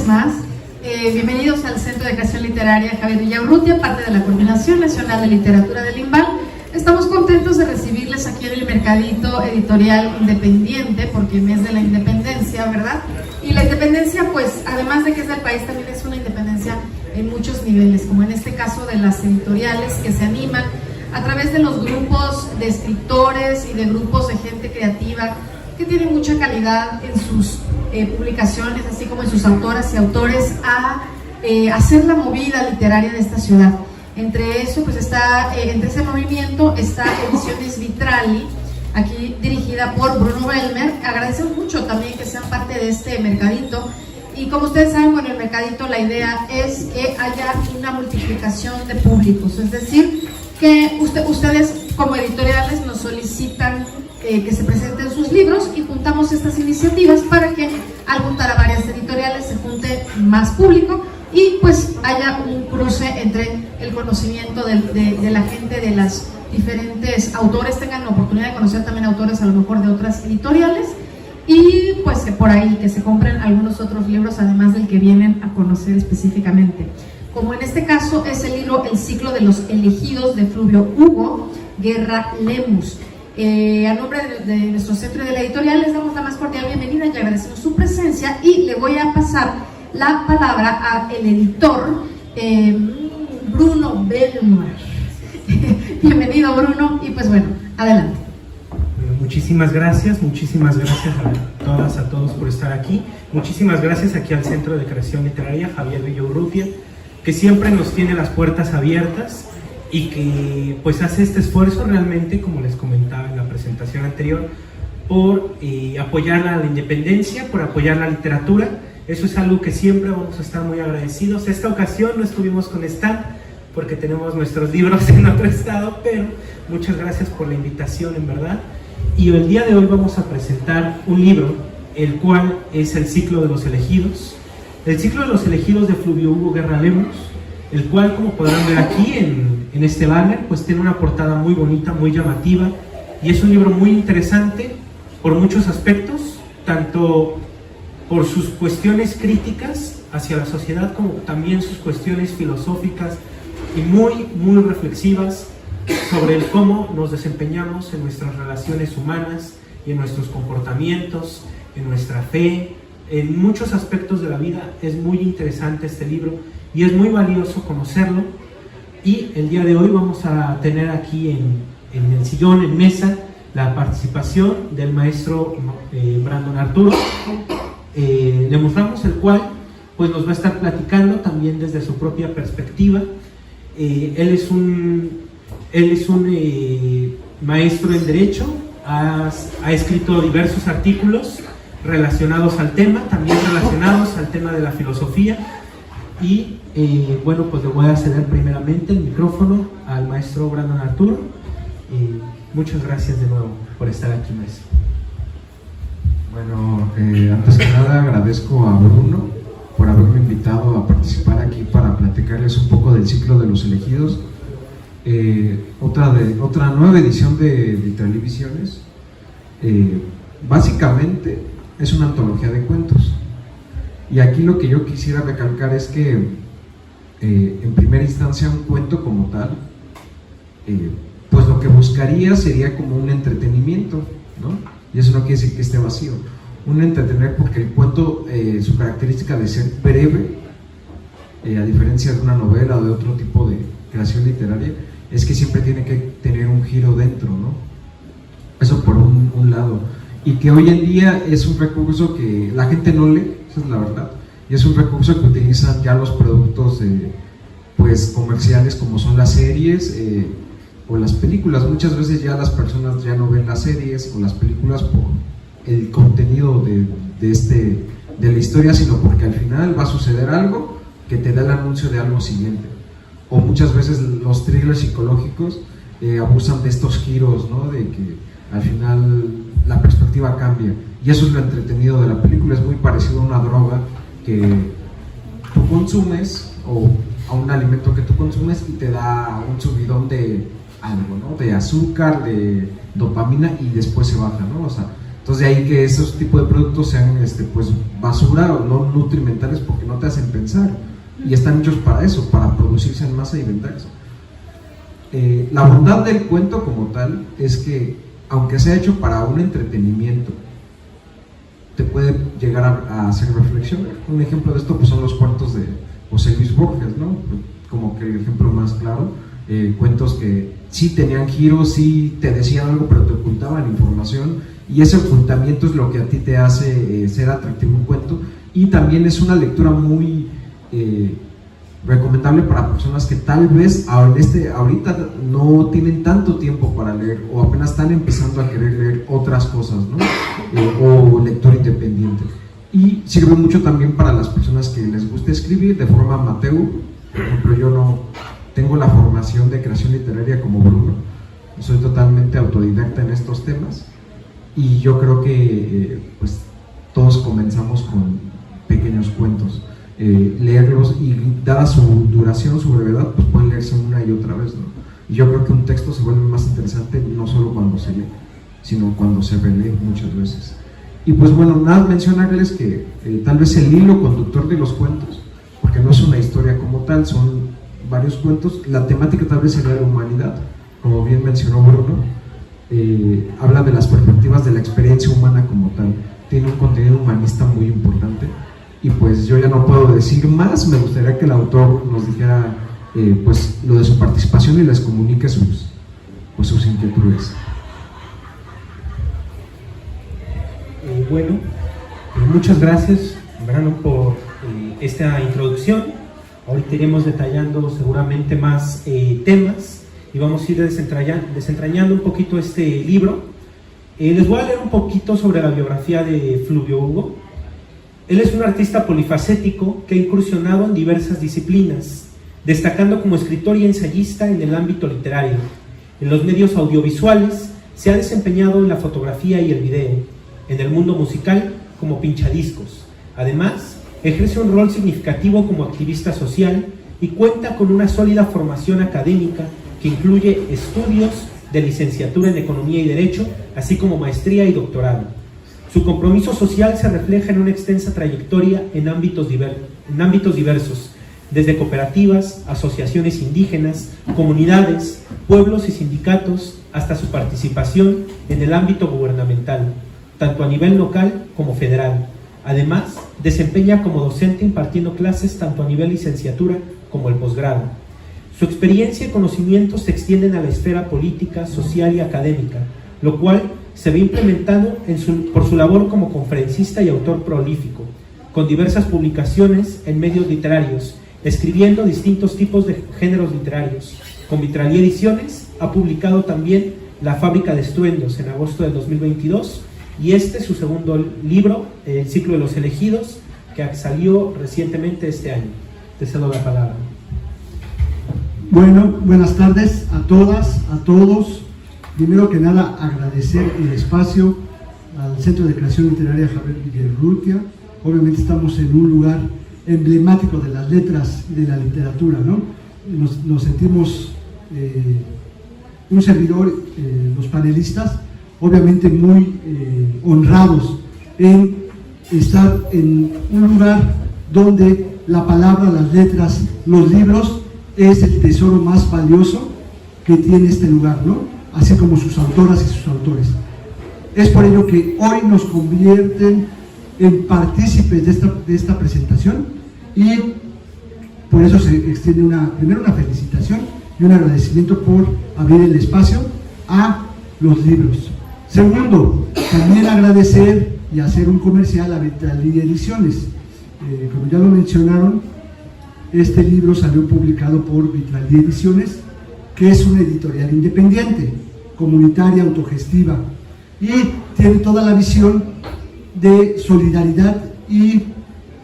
vez más. Bienvenidos al Centro de Creación Literaria Javier Villaurrutia, parte de la Coordinación Nacional de Literatura del INVAL. Estamos contentos de recibirles aquí en el Mercadito Editorial Independiente, porque mes de la independencia, ¿verdad? Y la independencia, pues, además de que es del país, también es una independencia en muchos niveles, como en este caso de las editoriales que se animan a través de los grupos de escritores y de grupos de gente creativa que tienen mucha calidad en sus publicaciones, así como en sus autoras y autores, a hacer la movida literaria de esta ciudad. Entre eso, pues entre ese movimiento está Ediciones Vitrali, aquí dirigida por Bruno Belmer. Agradecemos mucho también que sean parte de este mercadito. Y como ustedes saben, bueno, el mercadito, la idea es que haya una multiplicación de públicos, es decir, que ustedes como editoriales nos solicitan que se presenten sus libros y juntamos estas iniciativas para que al juntar a varias editoriales se junte más público y pues haya un cruce entre el conocimiento de la gente, de las diferentes autores, tengan la oportunidad de conocer también autores a lo mejor de otras editoriales y pues que por ahí que se compren algunos otros libros además del que vienen a conocer específicamente, como en este caso es el libro El ciclo de los elegidos de Fluvio Hugo Guerra Lemus. A nombre de nuestro centro de la editorial les damos la más cordial bienvenida y agradecemos su presencia y le voy a pasar la palabra al editor Bruno Belmer. Bienvenido, Bruno, y pues bueno, adelante. Muchísimas gracias a todas, a todos por estar aquí. Muchísimas gracias aquí al Centro de Creación Literaria Javier Villaurrutia, que siempre nos tiene las puertas abiertas y que pues hace este esfuerzo realmente, como les comentaba en la presentación anterior, por apoyar la independencia, por apoyar la literatura. Eso es algo que siempre vamos a estar muy agradecidos. Esta ocasión no estuvimos con stand porque tenemos nuestros libros en otro estado, pero muchas gracias por la invitación, en verdad. Y el día de hoy vamos a presentar un libro, el cual es El ciclo de los elegidos. El ciclo de los elegidos de Fluvio Hugo Guerra Lemus, el cual, como podrán ver aquí en este banner, pues tiene una portada muy bonita, muy llamativa, y es un libro muy interesante por muchos aspectos, tanto por sus cuestiones críticas hacia la sociedad, como también sus cuestiones filosóficas y muy reflexivas sobre el cómo nos desempeñamos en nuestras relaciones humanas y en nuestros comportamientos, en nuestra fe, en muchos aspectos de la vida. Es muy interesante este libro y es muy valioso conocerlo. Y el día de hoy vamos a tener aquí en el sillón, en mesa, la participación del maestro Brandon Arturo Le mostramos, el cual pues nos va a estar platicando también desde su propia perspectiva. Él es un maestro en Derecho, ha escrito diversos artículos relacionados al tema, también relacionados al tema de la filosofía. Y bueno, pues le voy a ceder primeramente el micrófono al maestro Brandon Arturo. Muchas gracias de nuevo por estar aquí, maestro. Bueno, antes que nada agradezco a Bruno por haberme invitado a participar aquí para platicarles un poco del ciclo de los elegidos. Otra nueva edición de Vitralivisiones. Básicamente es una antología de cuentos. Y aquí lo que yo quisiera recalcar es que en primera instancia un cuento como tal, pues lo que buscaría sería como un entretenimiento, ¿no? Y eso no quiere decir que esté vacío. Un entretener, porque el cuento, su característica de ser breve, a diferencia de una novela o de otro tipo de creación literaria, es que siempre tiene que tener un giro dentro, ¿no? Eso por un lado. Y que hoy en día es un recurso que la gente no lee, esa es la verdad. Y es un recurso que utilizan ya los productos pues comerciales, como son las series o las películas. Muchas veces ya las personas ya no ven las series o las películas por el contenido de la historia, sino porque al final va a suceder algo que te da el anuncio de algo siguiente. O muchas veces los thrillers psicológicos abusan de estos giros, ¿no? De que al final la perspectiva cambia, y eso es lo entretenido de la película. Es muy parecido a una droga que tú consumes, o a un alimento que tú consumes y te da un subidón de algo, ¿no? De azúcar, de dopamina, y después se baja, ¿no? O sea, Entonces de ahí que esos tipos de productos sean pues basura o no nutrimentales porque no te hacen pensar, y están hechos para eso, para producirse en masa y venderse. La bondad del cuento como tal es que, aunque sea hecho para un entretenimiento, te puede llegar a hacer reflexión. Un ejemplo de esto pues son los cuentos de José Luis Borges, ¿no? Como que el ejemplo más claro, cuentos que sí tenían giros, sí te decían algo, pero te ocultaban información, y ese ocultamiento es lo que a ti te hace ser atractivo un cuento, y también es una lectura muy recomendable para personas que tal vez ahorita no tienen tanto tiempo para leer, o apenas están empezando a querer leer otras cosas, ¿no? O lectura independiente. Y sirve mucho también para las personas que les gusta escribir de forma amateur. Por ejemplo, yo no tengo la formación de creación literaria como Bruno, soy totalmente autodidacta en estos temas, y yo creo que pues todos comenzamos con pequeños cuentos. Leerlos, y dada su duración, su brevedad, pues pueden leerse una y otra vez, ¿no? Y yo creo que un texto se vuelve más interesante no solo cuando se lee, sino cuando se relee muchas veces. Y pues bueno, nada, mencionarles que tal vez el hilo conductor de los cuentos, porque no es una historia como tal, son varios cuentos, la temática tal vez sería la humanidad, como bien mencionó Bruno, habla de las perspectivas de la experiencia humana como tal, tiene un contenido humanista muy importante. Y pues yo ya no puedo decir más, me gustaría que el autor nos dijera pues lo de su participación y les comunique sus inquietudes. Bueno, muchas gracias, Brano, por esta introducción. Ahorita iremos detallando seguramente más temas y vamos a ir desentrañando un poquito este libro. Les voy a leer un poquito sobre la biografía de Fluvio Hugo. Él es un artista polifacético que ha incursionado en diversas disciplinas, destacando como escritor y ensayista en el ámbito literario. En los medios audiovisuales se ha desempeñado en la fotografía y el video, en el mundo musical como pinchadiscos. Además, ejerce un rol significativo como activista social y cuenta con una sólida formación académica que incluye estudios de licenciatura en Economía y Derecho, así como maestría y doctorado. Su compromiso social se refleja en una extensa trayectoria en ámbitos diversos, desde cooperativas, asociaciones indígenas, comunidades, pueblos y sindicatos, hasta su participación en el ámbito gubernamental, tanto a nivel local como federal. Además, desempeña como docente impartiendo clases tanto a nivel licenciatura como el posgrado. Su experiencia y conocimientos se extienden a la esfera política, social y académica, lo cual se ve implementado por su labor como conferencista y autor prolífico, con diversas publicaciones en medios literarios, escribiendo distintos tipos de géneros literarios. Con Vitralí Ediciones ha publicado también La Fábrica de Estruendos en agosto del 2022, y su segundo libro, El Ciclo de los Elegidos, que salió recientemente este año. Te cedo la palabra. Bueno, buenas tardes a todas, a todos. Primero que nada, agradecer el espacio al Centro de Creación Literaria Javier Villarrutia. Obviamente estamos en un lugar emblemático de las letras y de la literatura, ¿no? Nos sentimos, un servidor, los panelistas, obviamente muy honrados en estar en un lugar donde la palabra, las letras, los libros es el tesoro más valioso que tiene este lugar, ¿no? Así como sus autoras y sus autores. Es por ello que hoy nos convierten en partícipes de esta presentación, y por eso se extiende primero una felicitación y un agradecimiento por abrir el espacio a los libros. Segundo, también agradecer y hacer un comercial a Vitralí Ediciones. Como ya lo mencionaron, este libro salió publicado por Vitralí Ediciones, que es una editorial independiente, comunitaria, autogestiva, y tiene toda la visión de solidaridad y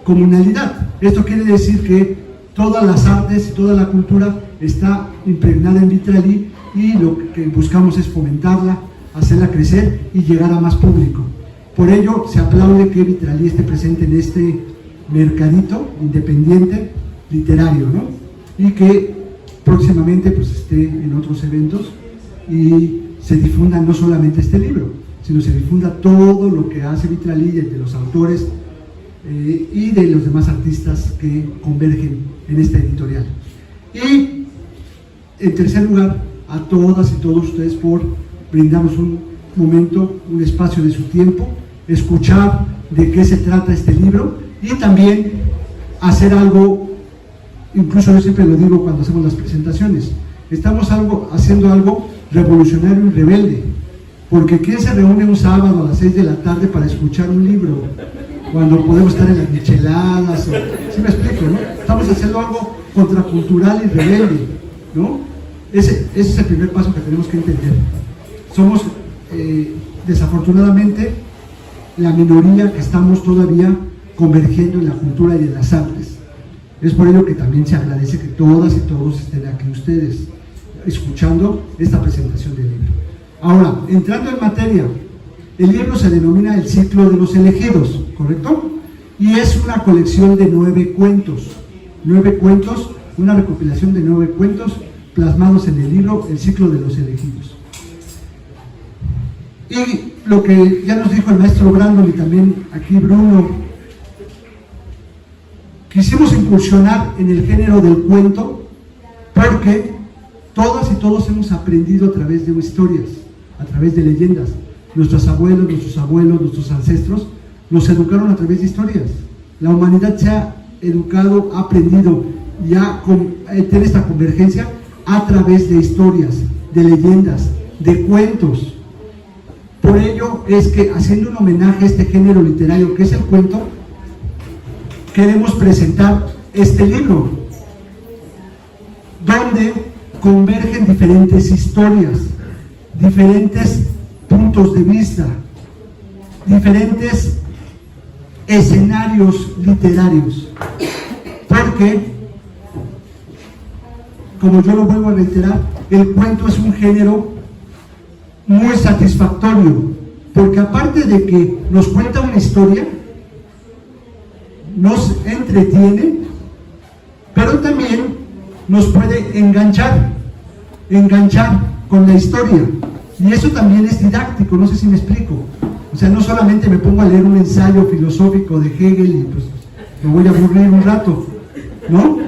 comunalidad. Esto quiere decir que todas las artes y toda la cultura está impregnada en Vitralí, y lo que buscamos es fomentarla, hacerla crecer y llegar a más público. Por ello se aplaude que Vitralí esté presente en este mercadito independiente literario, ¿no? Y que próximamente pues esté en otros eventos y se difunda no solamente este libro, sino se difunda todo lo que hace Vitralí, de los autores y de los demás artistas que convergen en esta editorial. Y en tercer lugar, a todas y todos ustedes por brindarnos un momento, un espacio de su tiempo, escuchar de qué se trata este libro y también hacer algo, incluso yo siempre lo digo cuando hacemos las presentaciones, estamos haciendo algo revolucionario y rebelde, porque ¿quién se reúne un sábado a las 6 de la tarde para escuchar un libro? Cuando podemos estar en las micheladas, ¿sí me explico, no? Estamos haciendo algo contracultural y rebelde, ¿no? Ese es el primer paso que tenemos que entender. Somos, desafortunadamente, la minoría que estamos todavía convergiendo en la cultura y en las artes. Es por ello que también se agradece que todas y todos estén aquí ustedes, escuchando esta presentación del libro. Ahora, entrando en materia, el libro se denomina El Ciclo de los Elegidos, ¿correcto? Y es una colección de 9 cuentos. 9 cuentos, una recopilación de 9 cuentos plasmados en el libro El Ciclo de los Elegidos. Y lo que ya nos dijo el maestro Brandon y también aquí Bruno, quisimos incursionar en el género del cuento porque todas y todos hemos aprendido a través de historias, a través de leyendas. Nuestros abuelos, nuestros ancestros nos educaron a través de historias. La humanidad se ha educado, ha aprendido y tiene esta convergencia a través de historias, de leyendas, de cuentos. Por ello es que, haciendo un homenaje a este género literario que es el cuento, queremos presentar este libro, donde convergen diferentes historias, diferentes puntos de vista, diferentes escenarios literarios, porque, como yo lo vuelvo a reiterar, el cuento es un género muy satisfactorio, porque aparte de que nos cuenta una historia, nos entretiene, pero también nos puede enganchar con la historia, y eso también es didáctico, no sé si me explico. O sea, no solamente me pongo a leer un ensayo filosófico de Hegel y pues me voy a aburrir un rato, ¿no?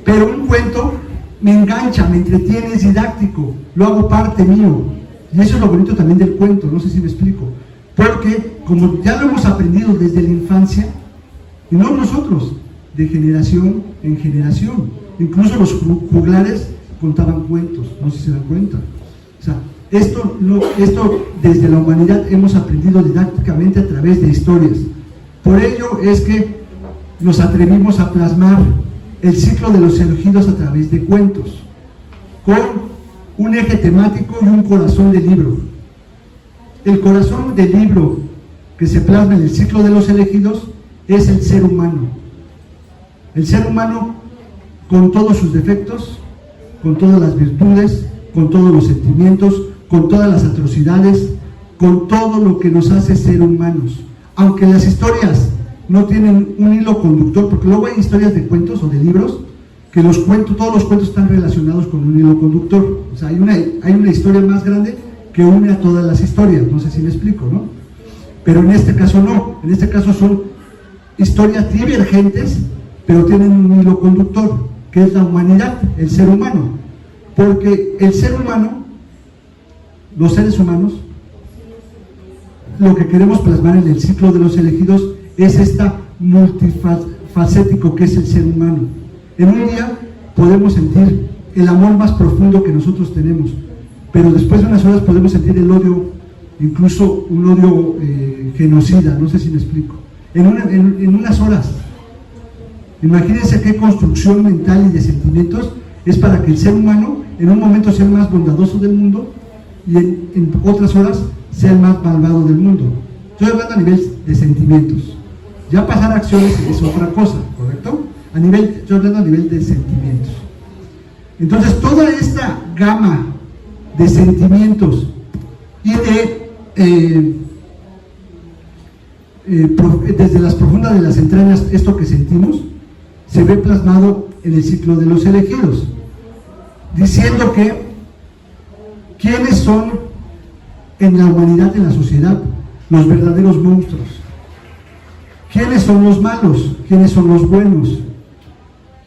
Pero un cuento me engancha, me entretiene, es didáctico, lo hago parte mío, y eso es lo bonito también del cuento, no sé si me explico, porque como ya lo hemos aprendido desde la infancia, y no nosotros, de generación en generación, incluso los juglares contaban cuentos, no sé si se dan cuenta. O sea, esto desde la humanidad hemos aprendido didácticamente a través de historias. Por ello es que nos atrevimos a plasmar el ciclo de los elegidos a través de cuentos, con un eje temático y un corazón del libro. El corazón del libro que se plasma en el ciclo de los elegidos es el ser humano. El ser humano con todos sus defectos, con todas las virtudes, con todos los sentimientos, con todas las atrocidades, con todo lo que nos hace ser humanos. Aunque las historias no tienen un hilo conductor, porque luego hay historias de cuentos o de libros que todos los cuentos están relacionados con un hilo conductor. O sea, hay una historia más grande que une a todas las historias, no sé si me explico, ¿no? Pero en este caso no, en este caso son historias divergentes, pero tienen un hilo conductor, que es la humanidad, el ser humano. Porque el ser humano, los seres humanos, lo que queremos plasmar en el ciclo de los elegidos es esta multifacético que es el ser humano. En un día podemos sentir el amor más profundo que nosotros tenemos, pero después de unas horas podemos sentir el odio, incluso un odio genocida, no sé si me explico, en unas horas. Imagínense qué construcción mental y de sentimientos es para que el ser humano en un momento sea el más bondadoso del mundo y en otras horas sea el más malvado del mundo. Estoy hablando a nivel de sentimientos. Ya pasar a acciones es otra cosa, ¿correcto? Estoy hablando a nivel de sentimientos. Entonces, toda esta gama de sentimientos y desde las profundas de las entrañas, esto que sentimos, se ve plasmado en el ciclo de los elegidos, diciendo que quiénes son en la humanidad, en la sociedad, los verdaderos monstruos. ¿Quiénes son los malos? ¿Quiénes son los buenos?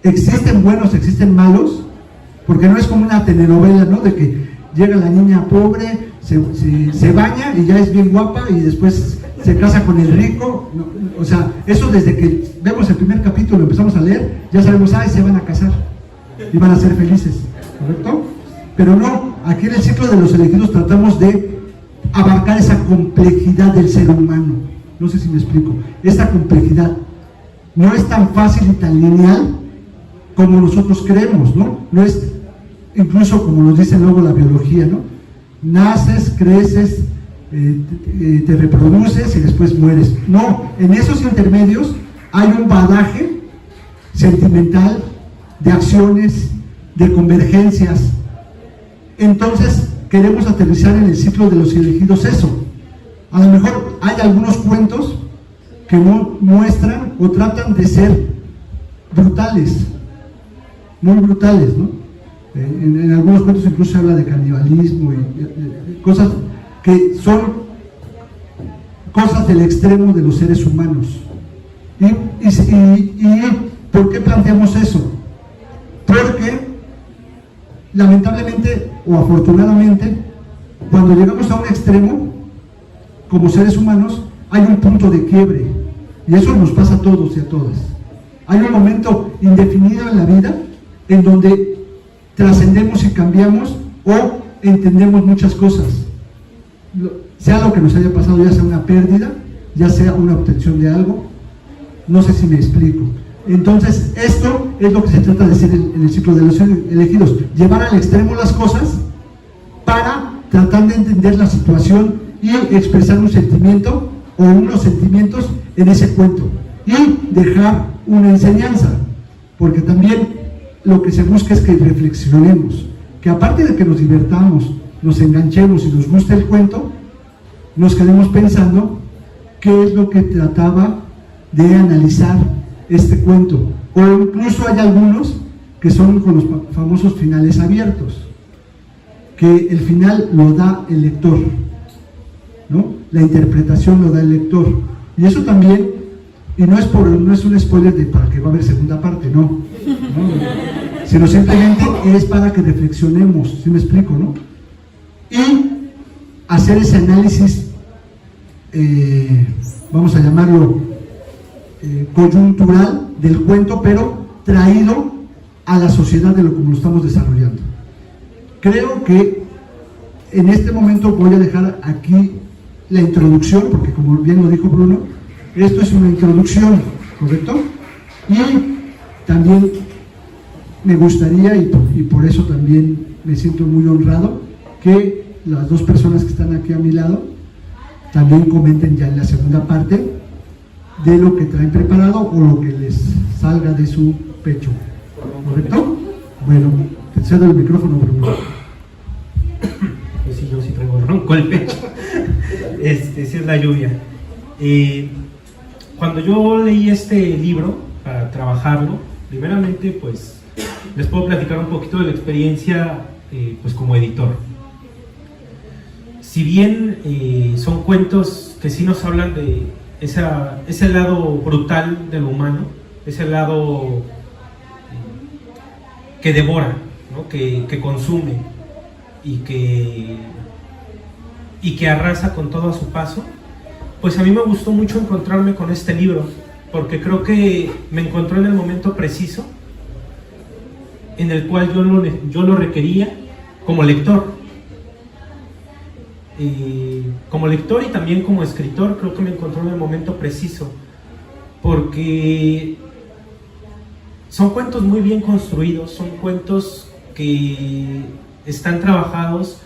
¿Existen buenos, existen malos? Porque no es como una telenovela, ¿no? De que llega la niña pobre, se baña y ya es bien guapa y después se casa con el rico. No, o sea, eso desde que vemos el primer capítulo, empezamos a leer, ya sabemos, se van a casar y van a ser felices, ¿correcto? Pero no, aquí en el ciclo de los elegidos tratamos de abarcar esa complejidad del ser humano. No sé si me explico. Esta complejidad no es tan fácil y tan lineal como nosotros creemos, ¿no? No es, incluso como nos dice luego la biología, ¿no? Naces, creces, te reproduces y después mueres. No, en esos intermedios hay un bagaje sentimental, de acciones, de convergencias. Entonces queremos aterrizar en el ciclo de los elegidos eso. A lo mejor hay algunos cuentos que muestran o tratan de ser brutales, muy brutales, ¿no? En algunos cuentos incluso se habla de canibalismo y cosas que son cosas del extremo de los seres humanos. ¿Y por qué planteamos eso? Porque lamentablemente o afortunadamente, cuando llegamos a un extremo como seres humanos, hay un punto de quiebre, y eso nos pasa a todos y a todas. Hay un momento indefinido en la vida en donde trascendemos y cambiamos o entendemos muchas cosas, sea lo que nos haya pasado, ya sea una pérdida, ya sea una obtención de algo. No sé si me explico. Entonces esto es lo que se trata de decir en el ciclo de los elegidos, llevar al extremo las cosas para tratar de entender la situación y expresar un sentimiento o unos sentimientos en ese cuento y dejar una enseñanza, porque también lo que se busca es que reflexionemos, que aparte de que nos divertamos, nos enganchemos y nos guste el cuento, nos quedemos pensando qué es lo que trataba de analizar este cuento. O incluso hay algunos que son con los famosos finales abiertos, que el final lo da el lector, ¿no? La interpretación lo da el lector, y eso también, y no es un spoiler para que va a haber segunda parte, no, sino simplemente es para que reflexionemos, ¿sí me explico, no? Y hacer ese análisis, vamos a llamarlo coyuntural del cuento, pero traído a la sociedad de como lo estamos desarrollando. Creo que en este momento voy a dejar aquí la introducción, porque como bien lo dijo Bruno, esto es una introducción, ¿correcto? Y también me gustaría, y por eso también me siento muy honrado, que las dos personas que están aquí a mi lado también comenten ya en la segunda parte de lo que traen preparado o lo que les salga de su pecho, ¿correcto? Bueno, te cedo el micrófono, Bruno. Pues sí, yo sí traigo ronco el pecho. Sí es la lluvia. Cuando yo leí este libro para trabajarlo, primeramente pues les puedo platicar un poquito de la experiencia pues como editor. Si bien son cuentos que sí nos hablan de ese lado brutal del humano, ese lado que devora, ¿no? que consume y que arrasa con todo a su paso, pues a mí me gustó mucho encontrarme con este libro, porque creo que me encontró en el momento preciso en el cual yo lo requería como lector. Como lector y también como escritor, creo que me encontró en el momento preciso, porque son cuentos muy bien construidos, son cuentos que están trabajados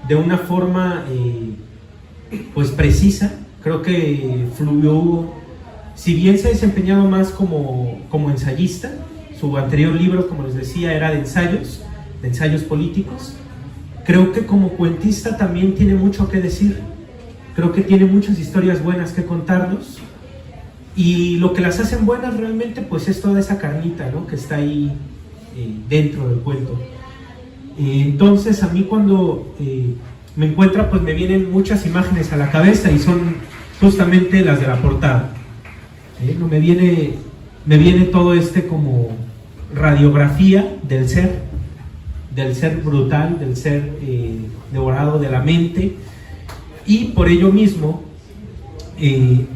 de una forma pues precisa. Creo que fluyó, si bien se ha desempeñado más como ensayista, su anterior libro, como les decía, era de ensayos políticos. Creo que como cuentista también tiene mucho que decir, creo que tiene muchas historias buenas que contarnos, y lo que las hacen buenas realmente pues es toda esa carnita, ¿no? Que está ahí dentro del cuento. Entonces a mí cuando me encuentra, pues me vienen muchas imágenes a la cabeza y son justamente las de la portada. ¿No? Me viene todo como radiografía del ser brutal, del ser devorado de la mente, y por ello mismo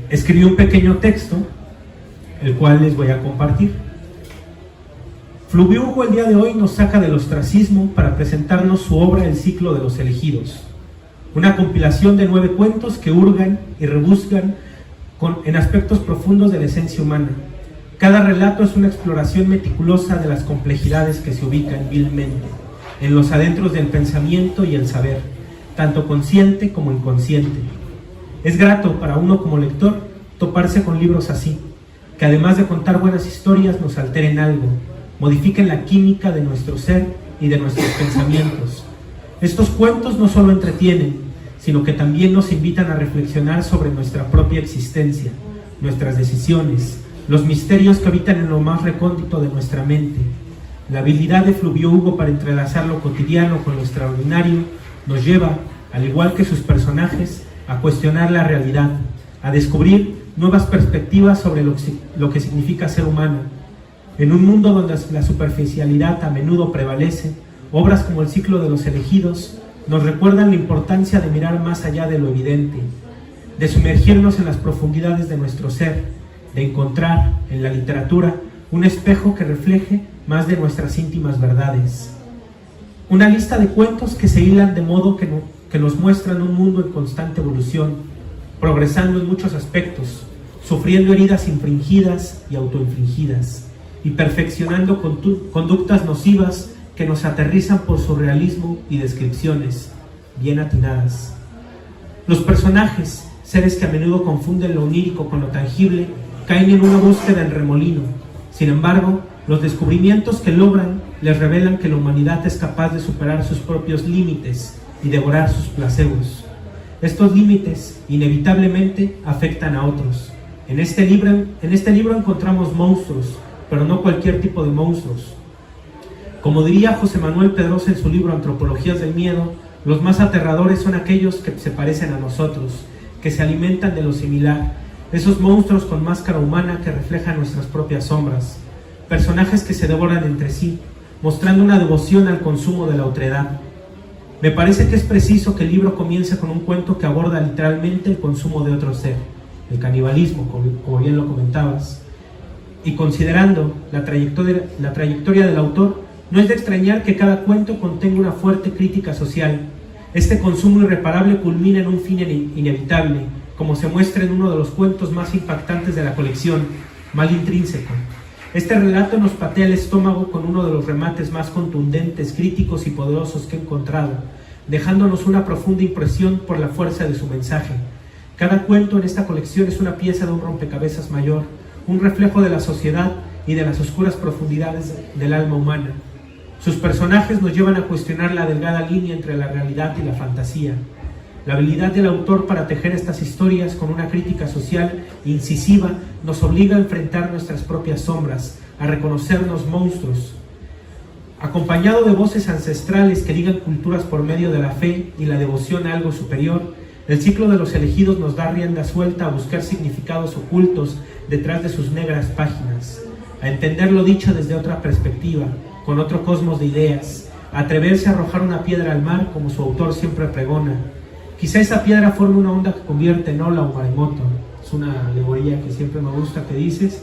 escribí un pequeño texto, el cual les voy a compartir. Fluviu Hugo el día de hoy nos saca del ostracismo para presentarnos su obra El ciclo de los elegidos, una compilación de 9 cuentos que hurgan y rebuscan en aspectos profundos de la esencia humana. Cada relato es una exploración meticulosa de las complejidades que se ubican vilmente en los adentros del pensamiento y el saber, tanto consciente como inconsciente. Es grato para uno como lector toparse con libros así, que además de contar buenas historias nos alteren algo, modifiquen la química de nuestro ser y de nuestros pensamientos. Estos cuentos no solo entretienen, sino que también nos invitan a reflexionar sobre nuestra propia existencia, nuestras decisiones, los misterios que habitan en lo más recóndito de nuestra mente. La habilidad de Fluviu Hugo para entrelazar lo cotidiano con lo extraordinario nos lleva, al igual que sus personajes, a cuestionar la realidad, a descubrir nuevas perspectivas sobre lo que significa ser humano. En un mundo donde la superficialidad a menudo prevalece, obras como El ciclo de los elegidos nos recuerdan la importancia de mirar más allá de lo evidente, de sumergirnos en las profundidades de nuestro ser, de encontrar en la literatura un espejo que refleje más de nuestras íntimas verdades. Una lista de cuentos que se hilan de modo que nos muestran un mundo en constante evolución, progresando en muchos aspectos, sufriendo heridas infringidas y autoinfligidas, y perfeccionando conductas nocivas que nos aterrizan por su realismo y descripciones bien atinadas. Los personajes, seres que a menudo confunden lo onírico con lo tangible, caen en una búsqueda en remolino. Sin embargo, los descubrimientos que logran les revelan que la humanidad es capaz de superar sus propios límites y devorar sus placebos. Estos límites inevitablemente afectan a otros. En este libro encontramos monstruos, pero no cualquier tipo de monstruos. Como diría José Manuel Pedrosa en su libro Antropologías del Miedo, los más aterradores son aquellos que se parecen a nosotros, que se alimentan de lo similar, esos monstruos con máscara humana que reflejan nuestras propias sombras, personajes que se devoran entre sí, mostrando una devoción al consumo de la otredad. Me parece que es preciso que el libro comience con un cuento que aborda literalmente el consumo de otro ser, el canibalismo, como bien lo comentabas. Y considerando la trayectoria del autor, no es de extrañar que cada cuento contenga una fuerte crítica social. Este consumo irreparable culmina en un fin inevitable, como se muestra en uno de los cuentos más impactantes de la colección, Mal Intrínseco. Este relato nos patea el estómago con uno de los remates más contundentes, críticos y poderosos que he encontrado, dejándonos una profunda impresión por la fuerza de su mensaje. Cada cuento en esta colección es una pieza de un rompecabezas mayor, un reflejo de la sociedad y de las oscuras profundidades del alma humana. Sus personajes nos llevan a cuestionar la delgada línea entre la realidad y la fantasía. La habilidad del autor para tejer estas historias con una crítica social incisiva nos obliga a enfrentar nuestras propias sombras, a reconocernos monstruos. Acompañado de voces ancestrales que ligan culturas por medio de la fe y la devoción a algo superior, el ciclo de los elegidos nos da rienda suelta a buscar significados ocultos detrás de sus negras páginas, a entender lo dicho desde otra perspectiva, con otro cosmos de ideas, a atreverse a arrojar una piedra al mar como su autor siempre pregona. Quizá esa piedra forme una onda que convierte en ola o maremoto. Es una alegoría que siempre me gusta que dices.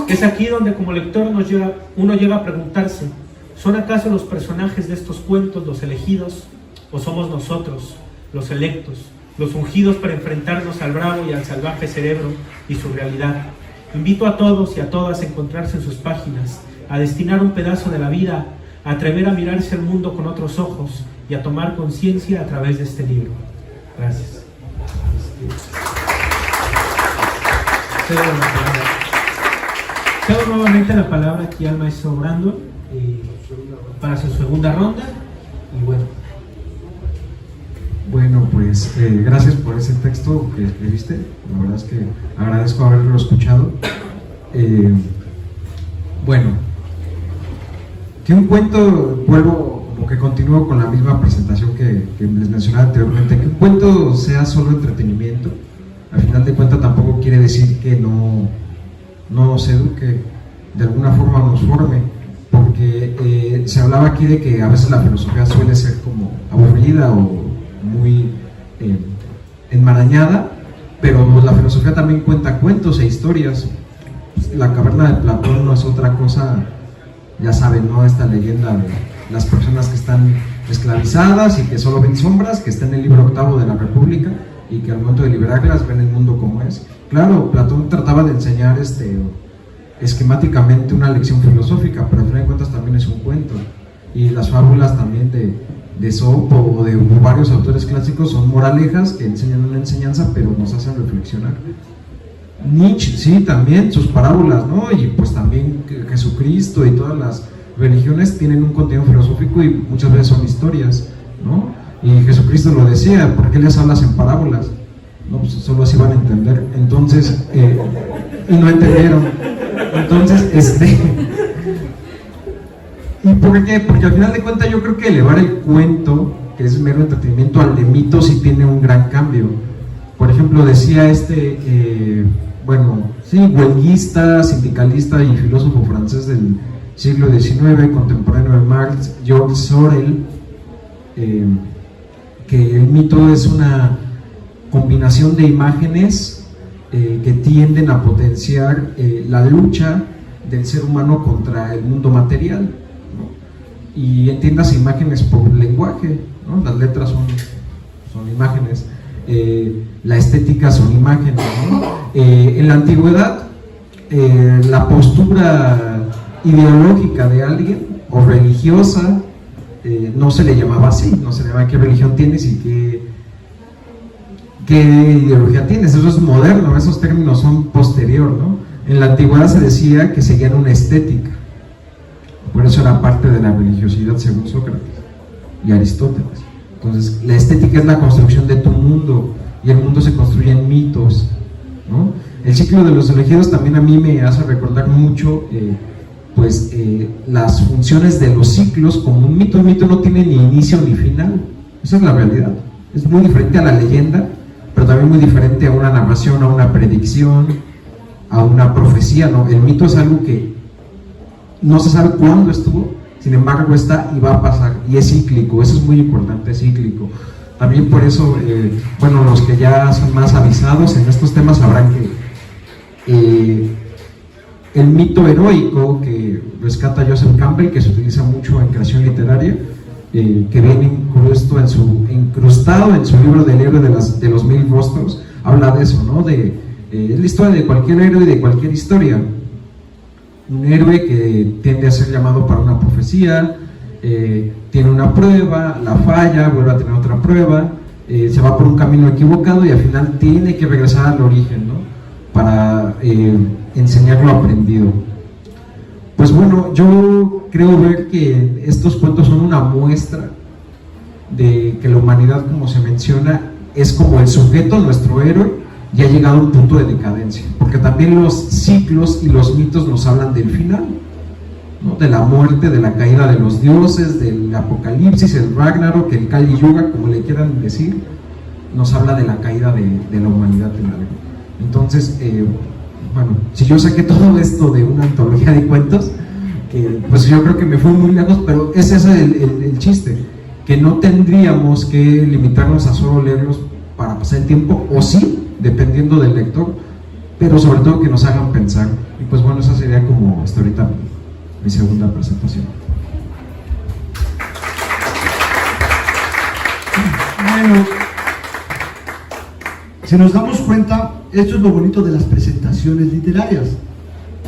Es aquí donde como lector uno llega a preguntarse, ¿son acaso los personajes de estos cuentos los elegidos? ¿O somos nosotros, los electos, los ungidos para enfrentarnos al bravo y al salvaje cerebro y su realidad? Invito a todos y a todas a encontrarse en sus páginas, a destinar un pedazo de la vida, a atrever a mirarse al mundo con otros ojos y a tomar conciencia a través de este libro. Gracias. Cedo nuevamente la palabra aquí al maestro Brandon para su segunda ronda. Y bueno, pues gracias por ese texto que escribiste. La verdad es que agradezco haberlo escuchado. Bueno, que un cuento, vuelvo como que continúo con la misma presentación que les mencionaba anteriormente, que un cuento sea solo entretenimiento, al final de cuentas tampoco quiere decir que no nos eduque, de alguna forma nos forme, porque se hablaba aquí de que a veces la filosofía suele ser como aburrida o muy enmarañada, pero la filosofía también cuenta cuentos e historias. La caverna de Platón no es otra cosa, ya saben, ¿no? Esta leyenda de las personas que están esclavizadas y que solo ven sombras, que está en el libro 8 de la República, y que al momento de liberarlas ven el mundo como es. Claro, Platón trataba de enseñar esquemáticamente una lección filosófica, pero al final de cuentas también es un cuento. Y las fábulas también de Esopo o de varios autores clásicos son moralejas que enseñan una enseñanza, pero nos hacen reflexionar. Nietzsche, sí, también sus parábolas, ¿no? Y pues también Jesucristo y todas las religiones tienen un contenido filosófico y muchas veces son historias, ¿no? Y Jesucristo lo decía: ¿por qué les hablas en parábolas? No, pues solo así van a entender. Entonces, y no entendieron. Entonces, ¿y por qué? Porque al final de cuentas yo creo que elevar el cuento, que es mero entretenimiento, al de mito sí tiene un gran cambio. Por ejemplo, decía huelguista, sindicalista y filósofo francés del siglo XIX, contemporáneo de Marx, Georges Sorel, que el mito es una combinación de imágenes que tienden a potenciar la lucha del ser humano contra el mundo material, ¿no? Y entiendas imágenes por lenguaje, ¿no? Las letras son imágenes, la estética son imágenes, ¿no? En la antigüedad, la postura ideológica de alguien o religiosa no se le llamaba así, no se le llamaba qué religión tienes y qué ideología tienes. Eso es moderno, esos términos son posterior, ¿no? En la antigüedad se decía que seguían una estética, por eso era parte de la religiosidad según Sócrates y Aristóteles. Entonces la estética es la construcción de tu mundo y el mundo se construye en mitos, ¿no? El ciclo de los elegidos también a mí me hace recordar mucho las funciones de los ciclos como un mito. Un mito no tiene ni inicio ni final, esa es la realidad. Es muy diferente a la leyenda, pero también muy diferente a una narración, a una predicción, a una profecía, ¿no? El mito es algo que no se sabe cuándo estuvo, sin embargo está y va a pasar, y es cíclico. Eso es muy importante, es cíclico. También por eso, los que ya son más avisados en estos temas sabrán que el mito heroico que rescata Joseph Campbell, que se utiliza mucho en creación literaria, que viene incrustado en su libro del héroe de los 1000 rostros, habla de eso, ¿no? Es la historia de cualquier héroe y de cualquier historia. Un héroe que tiende a ser llamado para una profecía, tiene una prueba, la falla, vuelve a tener otra prueba, se va por un camino equivocado y al final tiene que regresar al origen, ¿no? Para enseñar lo aprendido. Pues bueno, yo creo ver que estos cuentos son una muestra de que la humanidad, como se menciona, es como el sujeto, nuestro héroe, y ha llegado a un punto de decadencia, porque también los ciclos y los mitos nos hablan del final, ¿no? De la muerte, de la caída de los dioses, del apocalipsis, el Ragnarok, el Kali Yuga, como le quieran decir, nos habla de la caída de la humanidad en algo. Entonces, si yo saqué todo esto de una antología de cuentos, pues yo creo que me fui muy lejos, pero ese es el chiste, que no tendríamos que limitarnos a solo leerlos para pasar el tiempo, o sí, dependiendo del lector, pero sobre todo que nos hagan pensar. Y pues bueno, esa sería como hasta ahorita mi segunda presentación. Bueno, si nos damos cuenta, esto es lo bonito de las presentaciones literarias,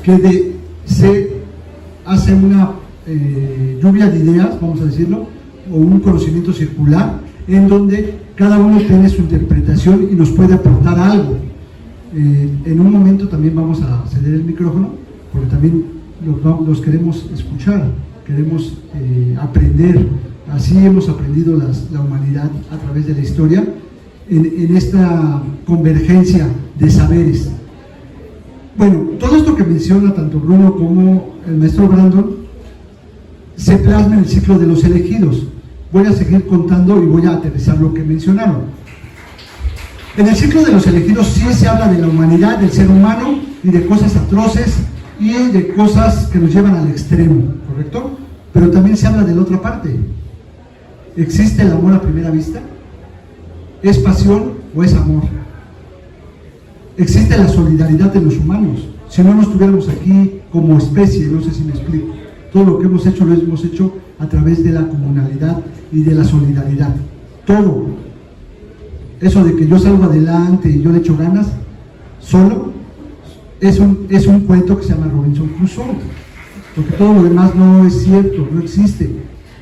que se hace una lluvia de ideas, vamos a decirlo, o un conocimiento circular, en donde cada uno tiene su interpretación y nos puede aportar algo. En un momento también vamos a ceder el micrófono, porque también los queremos escuchar, queremos aprender. Así hemos aprendido la humanidad a través de la historia, en esta convergencia de saberes. Bueno, todo esto que menciona tanto Bruno como el maestro Brandon se plasma en el ciclo de los elegidos. Voy a seguir contando y voy a aterrizar lo que mencionaron. En el ciclo de los elegidos sí se habla de la humanidad, del ser humano y de cosas atroces y de cosas que nos llevan al extremo, ¿correcto? Pero también se habla de la otra parte. ¿Existe el amor a primera vista? ¿Es pasión o es amor? Existe la solidaridad de los humanos. Si no, no estuviéramos aquí como especie, no sé si me explico. Todo lo que hemos hecho lo hemos hecho a través de la comunalidad y de la solidaridad. Todo. Eso de que yo salgo adelante y yo le echo ganas, solo, es un cuento que se llama Robinson Crusoe. Porque todo lo demás no es cierto, no existe.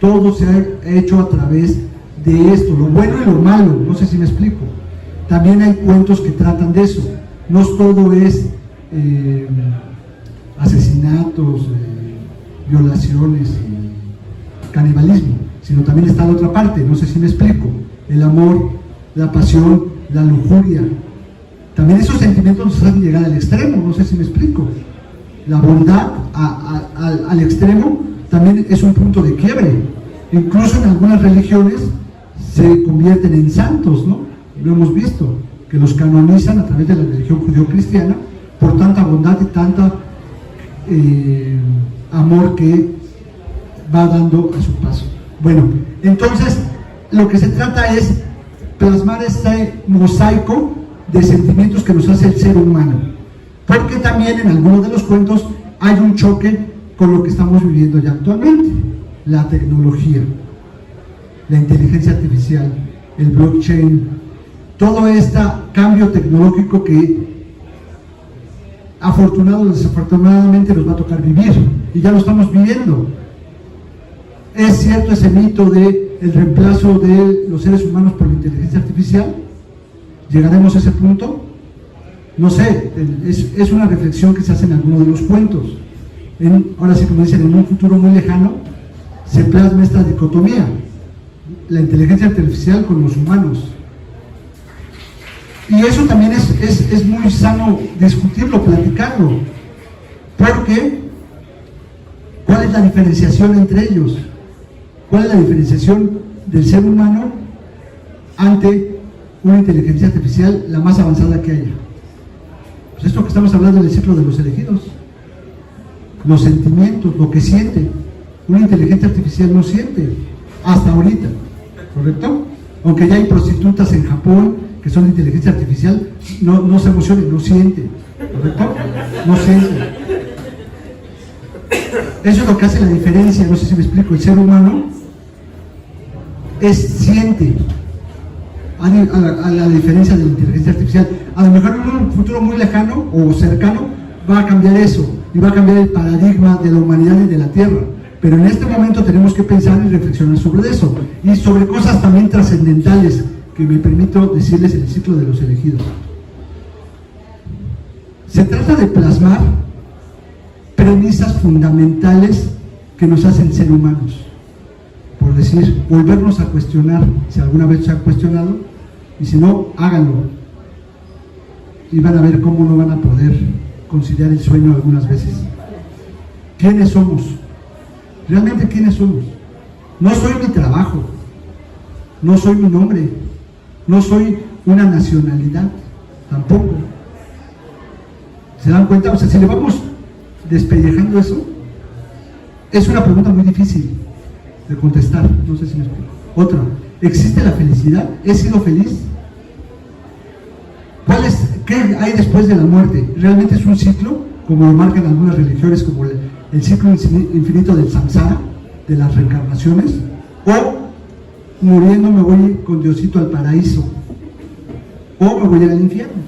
Todo se ha hecho a través de esto, lo bueno y lo malo, no sé si me explico. También hay cuentos que tratan de eso. No todo es asesinatos, violaciones y canibalismo, sino también está la otra parte, no sé si me explico. El amor, la pasión, la lujuria. También esos sentimientos nos hacen llegar al extremo, no sé si me explico. La bondad al extremo también es un punto de quiebre. Incluso en algunas religiones se convierten en santos, ¿no? Lo hemos visto, que los canonizan a través de la religión judío-cristiana por tanta bondad y tanta amor que va dando a su paso. Bueno, entonces lo que se trata es plasmar este mosaico de sentimientos que nos hace el ser humano, porque también en algunos de los cuentos hay un choque con lo que estamos viviendo ya actualmente: la tecnología, la inteligencia artificial, el blockchain, todo este cambio tecnológico que afortunado o desafortunadamente nos va a tocar vivir, y ya lo estamos viviendo. ¿Es cierto ese mito de el reemplazo de los seres humanos por la inteligencia artificial? ¿Llegaremos a ese punto? No sé, es una reflexión que se hace en algunos de los cuentos. Ahora sí, como dicen, en un futuro muy lejano se plasma esta dicotomía: la inteligencia artificial con los humanos. Y eso también es muy sano discutirlo, platicarlo, porque ¿cuál es la diferenciación entre ellos? ¿Cuál es la diferenciación del ser humano ante una inteligencia artificial la más avanzada que haya? Pues esto que estamos hablando del ciclo de los elegidos, los sentimientos, lo que siente. Una inteligencia artificial no siente, hasta ahorita, ¿correcto? Aunque ya hay prostitutas en Japón que son de inteligencia artificial, no se emocionen, no sienten, ¿correcto? No sienten. Eso es lo que hace la diferencia, no sé si me explico. El ser humano siente, a la diferencia de la inteligencia artificial. A lo mejor en un futuro muy lejano o cercano va a cambiar eso, y va a cambiar el paradigma de la humanidad y de la Tierra. Pero en este momento tenemos que pensar y reflexionar sobre eso, y sobre cosas también trascendentales que me permito decirles en el ciclo de los elegidos. Se trata de plasmar premisas fundamentales que nos hacen ser humanos. Por decir, volvernos a cuestionar, si alguna vez se han cuestionado, y si no, háganlo. Y van a ver cómo no van a poder conciliar el sueño algunas veces. ¿Quiénes somos? ¿Realmente quiénes somos? No soy mi trabajo, no soy mi nombre, no soy una nacionalidad, tampoco. ¿Se dan cuenta? O sea, si le vamos despellejando eso, es una pregunta muy difícil de contestar, no sé si me explico. Otra, ¿existe la felicidad? ¿He sido feliz? ¿Qué hay después de la muerte? ¿Realmente es un ciclo, como lo marcan algunas religiones, como el ciclo infinito del samsara, de las reencarnaciones? ¿O muriendo me voy con Diosito al paraíso? ¿O me voy al infierno?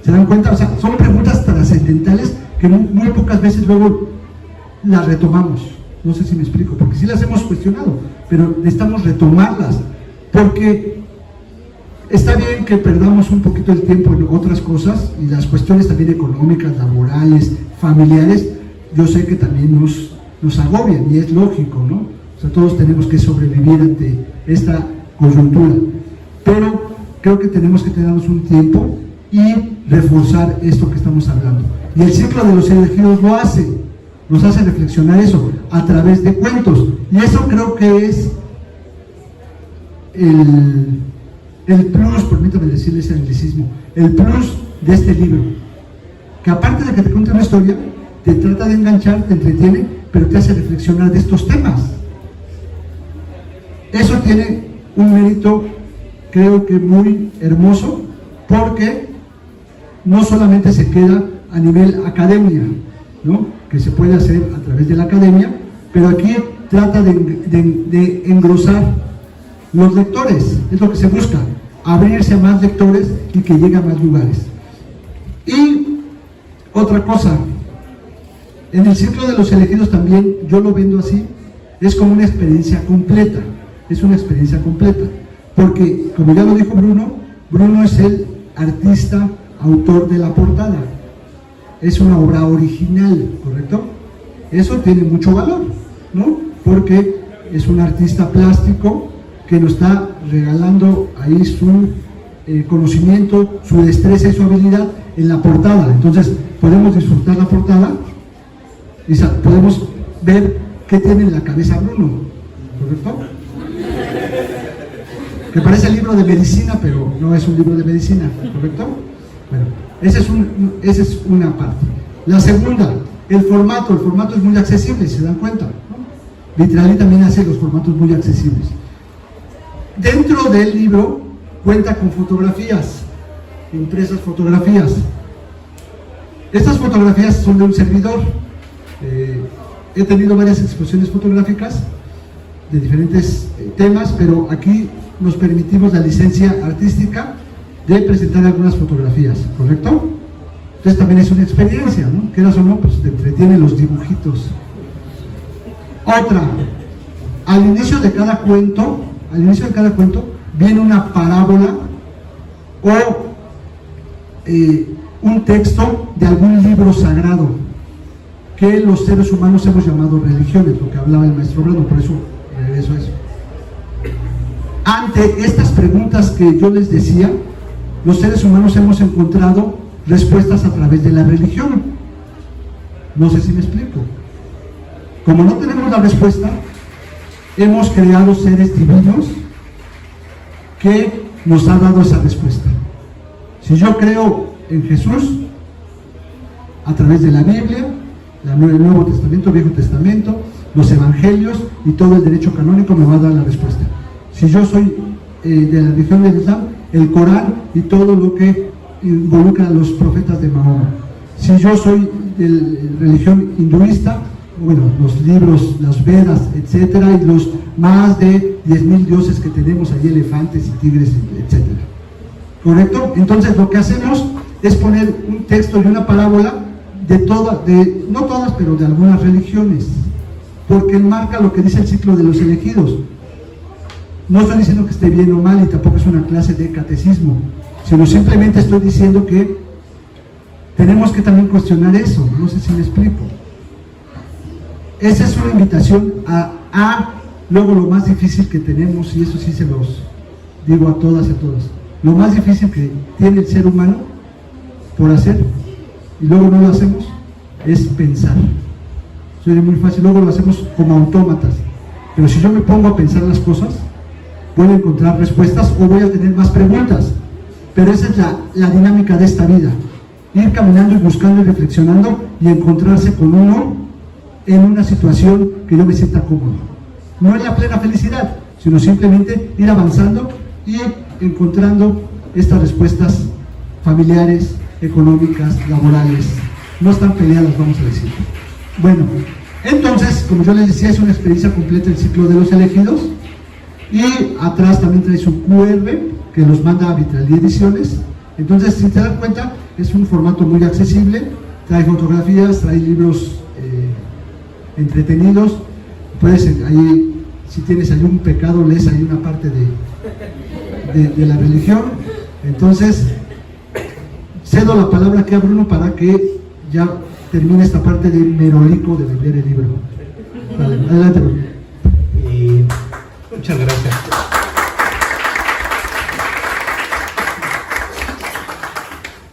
¿Se dan cuenta? O sea, son preguntas trascendentales que muy pocas veces luego las retomamos. No sé si me explico, porque sí las hemos cuestionado, pero necesitamos retomarlas, porque está bien que perdamos un poquito el tiempo en otras cosas, y las cuestiones también económicas, laborales, familiares, yo sé que también nos agobian, y es lógico, ¿no? O sea, todos tenemos que sobrevivir ante esta coyuntura, pero creo que tenemos que tenernos un tiempo y reforzar esto que estamos hablando. Y el ciclo de los elegidos lo hace, nos hace reflexionar eso a través de cuentos. Y eso creo que es el plus, permítame decirle ese anglicismo, el plus de este libro, que aparte de que te cuenta una historia, te trata de enganchar, te entretiene, pero te hace reflexionar de estos temas. Eso tiene un mérito, creo que muy hermoso, porque no solamente se queda a nivel academia, ¿no?, que se puede hacer a través de la academia, pero aquí trata de engrosar los lectores, es lo que se busca, abrirse a más lectores y que llegue a más lugares. Y otra cosa, en el ciclo de los elegidos también, yo lo vendo así, es como una experiencia completa, es una experiencia completa, porque como ya lo dijo Bruno, Bruno es el artista, autor de la portada, es una obra original, ¿correcto? Eso tiene mucho valor, ¿no? Porque es un artista plástico que nos está regalando ahí su conocimiento, su destreza y su habilidad en la portada. Entonces podemos disfrutar la portada y podemos ver qué tiene en la cabeza Bruno, ¿correcto? Que parece el libro de medicina, pero no es un libro de medicina, ¿correcto? Bueno, esa es una parte. La segunda, el formato es muy accesible, si se dan cuenta, ¿no? Literally también hace los formatos muy accesibles. Dentro del libro cuenta con fotografías, impresas fotografías. Estas fotografías son de un servidor. He tenido varias exposiciones fotográficas de diferentes temas, pero aquí nos permitimos la licencia artística de presentar algunas fotografías, ¿correcto? Entonces también es una experiencia, ¿no? Quieras o no, pues te entretienen los dibujitos. Otra, al inicio de cada cuento viene una parábola o un texto de algún libro sagrado que los seres humanos hemos llamado religiones, lo que hablaba el maestro Brando, por eso regreso a eso. Ante estas preguntas que yo les decía, los seres humanos hemos encontrado respuestas a través de la religión. No sé si me explico. Como no tenemos la respuesta, hemos creado seres divinos que nos han dado esa respuesta. Si yo creo en Jesús, a través de la Biblia, el Nuevo Testamento, Viejo Testamento, los Evangelios y todo el derecho canónico me va a dar la respuesta. Si yo soy de la religión del Islam, el Corán y todo lo que involucra a los profetas de Mahoma. Si yo soy de la religión hinduista, bueno, los libros, las Vedas, etcétera, y los más de 10,000 dioses que tenemos allí, elefantes y tigres, etcétera. ¿Correcto? Entonces lo que hacemos es poner un texto y una parábola no todas, pero de algunas religiones, porque enmarca lo que dice el ciclo de los elegidos. No estoy diciendo que esté bien o mal y tampoco es una clase de catecismo, sino simplemente estoy diciendo que tenemos que también cuestionar eso. No sé si me explico. Esa es una invitación a luego lo más difícil que tenemos, y eso sí se los digo a todas y a todos. Lo más difícil que tiene el ser humano por hacer, y luego no lo hacemos, es pensar. Suena muy fácil, luego lo hacemos como autómatas. Pero si yo me pongo a pensar las cosas, voy a encontrar respuestas o voy a tener más preguntas. Pero esa es la dinámica de esta vida. Ir caminando y buscando y reflexionando y encontrarse con uno en una situación que yo me sienta cómodo. No es la plena felicidad, sino simplemente ir avanzando y encontrando estas respuestas familiares, económicas, laborales. No están peleadas, vamos a decir. Bueno, entonces, como yo les decía, es una experiencia completa el ciclo de los elegidos. Y atrás también trae su QR que los manda a Vitralí Ediciones. Entonces, si te das cuenta, es un formato muy accesible. Trae fotografías, trae libros entretenidos. Puedes ahí, si tienes algún pecado, lees ahí una parte de la religión. Entonces, cedo la palabra aquí a Bruno para que ya termine esta parte de merolico de vender el libro. Vale, adelante, Bruno. Muchas gracias.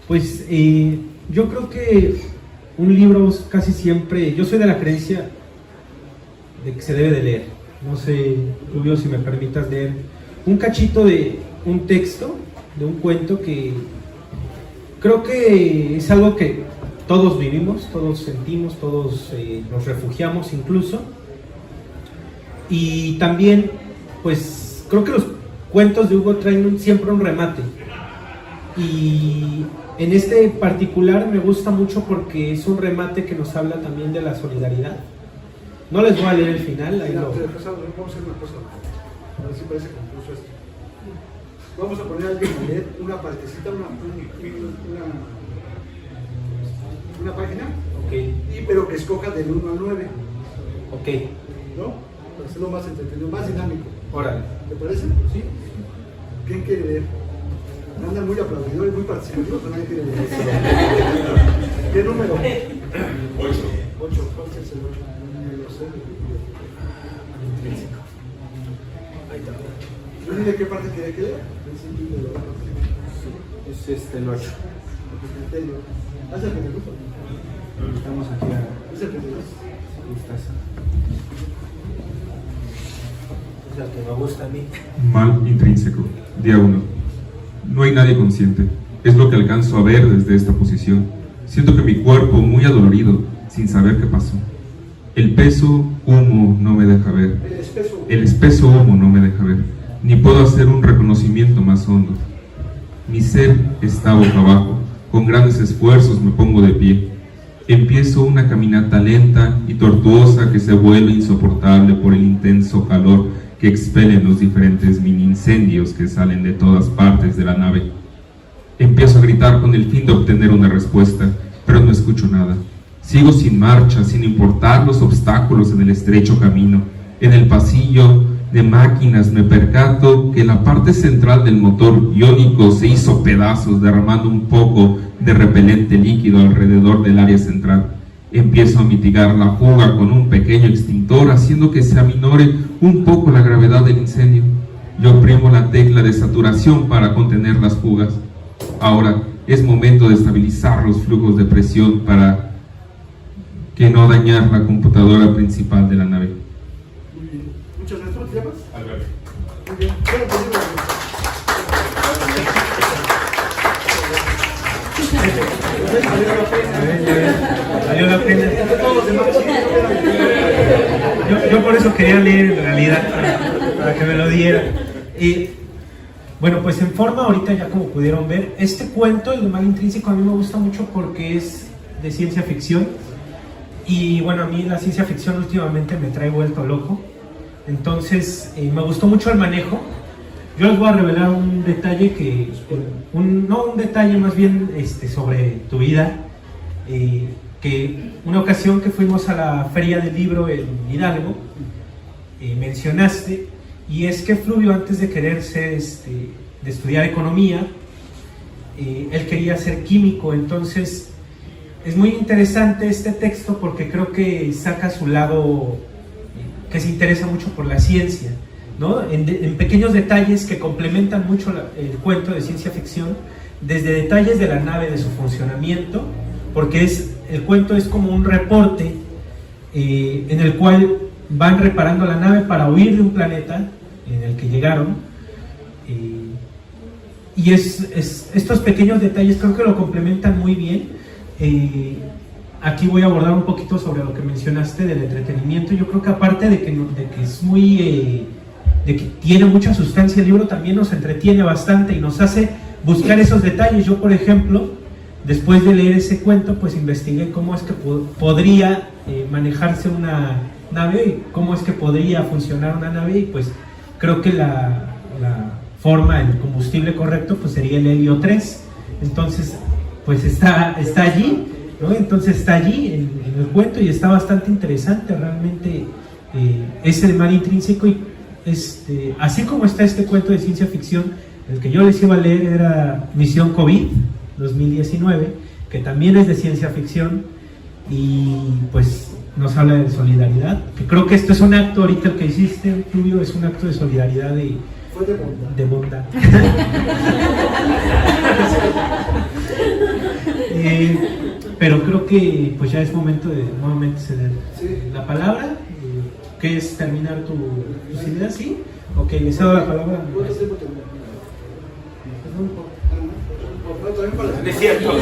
Pues yo creo que un libro casi siempre, yo soy de la creencia de que se debe de leer. No sé, Rubio, si me permitas leer un cachito de un texto, de un cuento que creo que es algo que todos vivimos, todos sentimos, todos nos refugiamos incluso. Y también, pues, creo que los cuentos de Hugo traen siempre un remate. Y en este particular me gusta mucho porque es un remate que nos habla también de la solidaridad. No les voy a leer el final. Ahí Vamos a hacer una cosa. A ver si parece confuso esto. Vamos a poner a alguien a leer una partecita, una página, pero que escoja del 1 al 9. Ok. ¿No? Para hacerlo más entretenido, más dinámico. Órale. ¿Te parece? Sí. ¿Quién quiere leer? Andan muy aplaudidores, muy participativos, pero nadie quiere leer. ¿Qué número? 8. 8. ¿Cuál es el 8? No sé. Ahí está. ¿Yo ni de qué parte quiere que lea? Es el 8. ¿Haz el que te gusta? Estamos aquí a... ¿Es el que te gusta? Es el que me gusta a mí. Mal intrínseco. Día 1. No hay nadie consciente. Es lo que alcanzo a ver desde esta posición. Siento que mi cuerpo muy adolorido, sin saber qué pasó. El peso humo no me deja ver. El espeso humo no me deja ver. Ni puedo hacer un reconocimiento más hondo. Mi ser está boca abajo. Con grandes esfuerzos me pongo de pie. Empiezo una caminata lenta y tortuosa que se vuelve insoportable por el intenso calor que expelen los diferentes mini incendios que salen de todas partes de la nave. Empiezo a gritar con el fin de obtener una respuesta, pero no escucho nada. Sigo sin marcha, sin importar los obstáculos en el estrecho camino. En el pasillo de máquinas me percato que la parte central del motor iónico se hizo pedazos, derramando un poco de repelente líquido alrededor del área central. Empiezo a mitigar la fuga con un pequeño extintor, haciendo que se aminore un poco la gravedad del incendio. Yo oprimo la tecla de saturación para contener las fugas. Ahora es momento de estabilizar los flujos de presión para que no dañar la computadora principal de la nave. Muy bien. Muchas gracias. ¿Cómo te llamas? Alberto. Muy bien. Valió la pena. Yo por eso quería leer en realidad, para que me lo diera. Bueno, pues en forma ahorita ya como pudieron ver, este cuento, el de Mal Intrínseco, a mí me gusta mucho porque es de ciencia ficción. Y bueno, a mí la ciencia ficción últimamente me trae vuelto loco. Entonces me gustó mucho el manejo. Yo les voy a revelar un detalle que, no un detalle más bien sobre tu vida, que una ocasión que fuimos a la feria del libro en Hidalgo, mencionaste, y es que Fluvio, antes de quererse, de estudiar economía, él quería ser químico. Entonces es muy interesante este texto porque creo que saca su lado, que se interesa mucho por la ciencia, ¿no? En pequeños detalles que complementan mucho el cuento de ciencia ficción, desde detalles de la nave, de su funcionamiento, porque el cuento es como un reporte en el cual van reparando la nave para huir de un planeta en el que llegaron, y estos pequeños detalles creo que lo complementan muy bien. Aquí voy a abordar un poquito sobre lo que mencionaste del entretenimiento. Yo creo que aparte de que es muy de que tiene mucha sustancia el libro, también nos entretiene bastante y nos hace buscar esos detalles. Yo, por ejemplo, después de leer ese cuento, pues investigué cómo es que podría manejarse una nave y cómo es que podría funcionar una nave, y pues creo que la forma, el combustible correcto, pues sería el helio 3. Entonces, pues está allí, ¿no? Entonces está allí en el cuento y está bastante interesante realmente. Es el Mal Intrínseco, y así como está este cuento de ciencia ficción, el que yo les iba a leer era Misión COVID 2019, que también es de ciencia ficción y pues nos habla de solidaridad, que creo que esto es un acto, ahorita el que hiciste, Rubio, es un acto de solidaridad de bondad. pero creo que pues ya es momento de nuevamente ceder la palabra, que es terminar tus ideas, ¿sí? Ok, le cedo la palabra. Es cierto.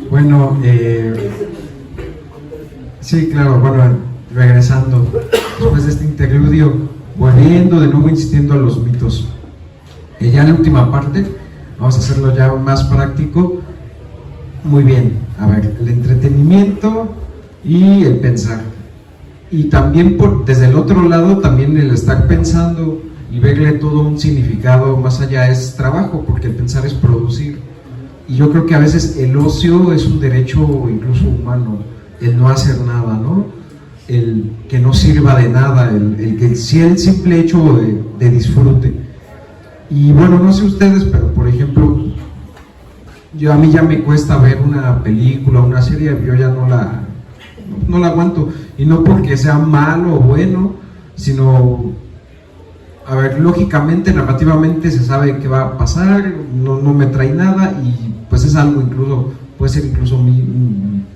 Bueno, sí, claro, bueno, regresando después de este interludio, volviendo de nuevo insistiendo a los mitos. Ya en la última parte, vamos a hacerlo ya más práctico. Muy bien, a ver, el entretenimiento y el pensar. Y también desde el otro lado, también el estar pensando y verle todo un significado más allá es trabajo, porque el pensar es producir. Y yo creo que a veces el ocio es un derecho incluso humano, el no hacer nada, ¿no? El que no sirva de nada, el simple hecho de disfrute. Y bueno, no sé ustedes, pero por ejemplo, a mí ya me cuesta ver una película, una serie, yo ya no la aguanto, y no porque sea malo o bueno, sino, a ver, lógicamente, narrativamente se sabe qué va a pasar, no me trae nada, y pues es algo incluso, puede ser incluso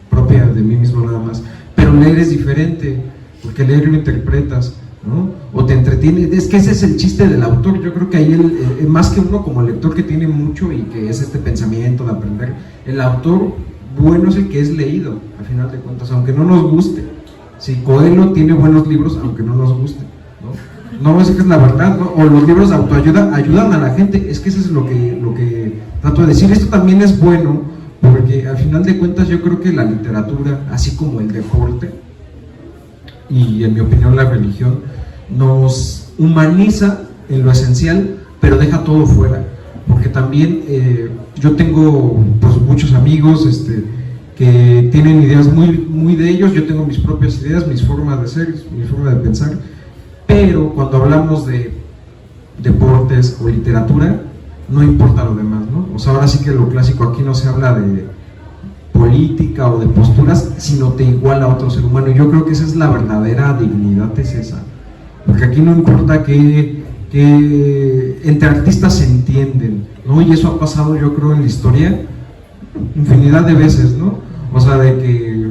propia de mí mismo nada más, pero leer es diferente, porque leer lo interpretas, ¿no? O te entretiene, es que ese es el chiste del autor. Yo creo que ahí más que uno como lector que tiene mucho y que es este pensamiento de aprender, el autor bueno es el que es leído, al final de cuentas, aunque no nos guste. Si Coelho tiene buenos libros, aunque no nos guste, ¿no? No, es que es la verdad, ¿no? O los libros de autoayuda ayudan a la gente, es que eso es lo que trato de decir. Esto también es bueno, porque al final de cuentas yo creo que la literatura, así como el deporte, y en mi opinión la religión, nos humaniza en lo esencial, pero deja todo fuera, porque también yo tengo pues muchos amigos que tienen ideas muy de ellos, yo tengo mis propias ideas, mis formas de ser, mi forma de pensar, pero cuando hablamos de deportes o literatura, no importa lo demás, ¿no? O sea, ahora sí que lo clásico, aquí no se habla de política o de posturas, sino te iguala a otro ser humano, y yo creo que esa es la verdadera dignidad, es esa, porque aquí no importa que entre artistas se entienden, ¿no? Y eso ha pasado, yo creo, en la historia infinidad de veces, ¿no? O sea, de que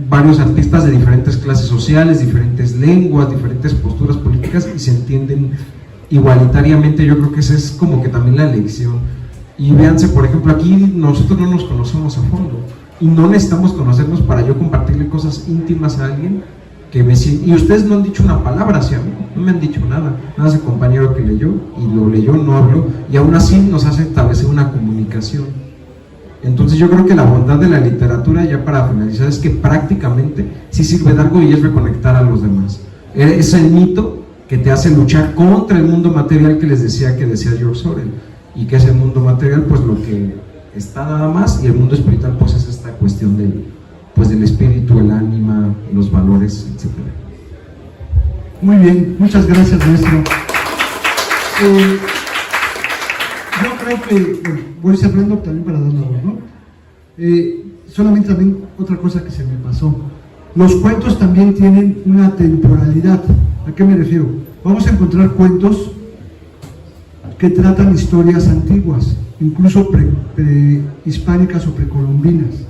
varios artistas de diferentes clases sociales, diferentes lenguas, diferentes posturas políticas, y se entienden igualitariamente. Yo creo que esa es como que también la elección. Y véanse, por ejemplo, aquí nosotros no nos conocemos a fondo y no necesitamos conocernos para yo compartirle cosas íntimas a alguien que me siente. Y ustedes no han dicho una palabra hacia mí, no me han dicho nada más el compañero que leyó, y lo leyó, no habló, y aún así nos hace establecer una comunicación. Entonces yo creo que la bondad de la literatura, ya para finalizar, es que prácticamente sí sirve de algo, y es reconectar a los demás. Es el mito que te hace luchar contra el mundo material que les decía George Sorel, y que es el mundo material, pues lo que está nada más, y el mundo espiritual pues es esta cuestión del espíritu, el ánima, los valores, etc. Muy bien, muchas gracias, maestro. Yo creo que voy cerrando también para dar la voz, ¿no? Solamente también otra cosa que se me pasó. Los cuentos también tienen una temporalidad. ¿A qué me refiero? Vamos a encontrar cuentos que tratan historias antiguas, incluso prehispánicas o precolombinas.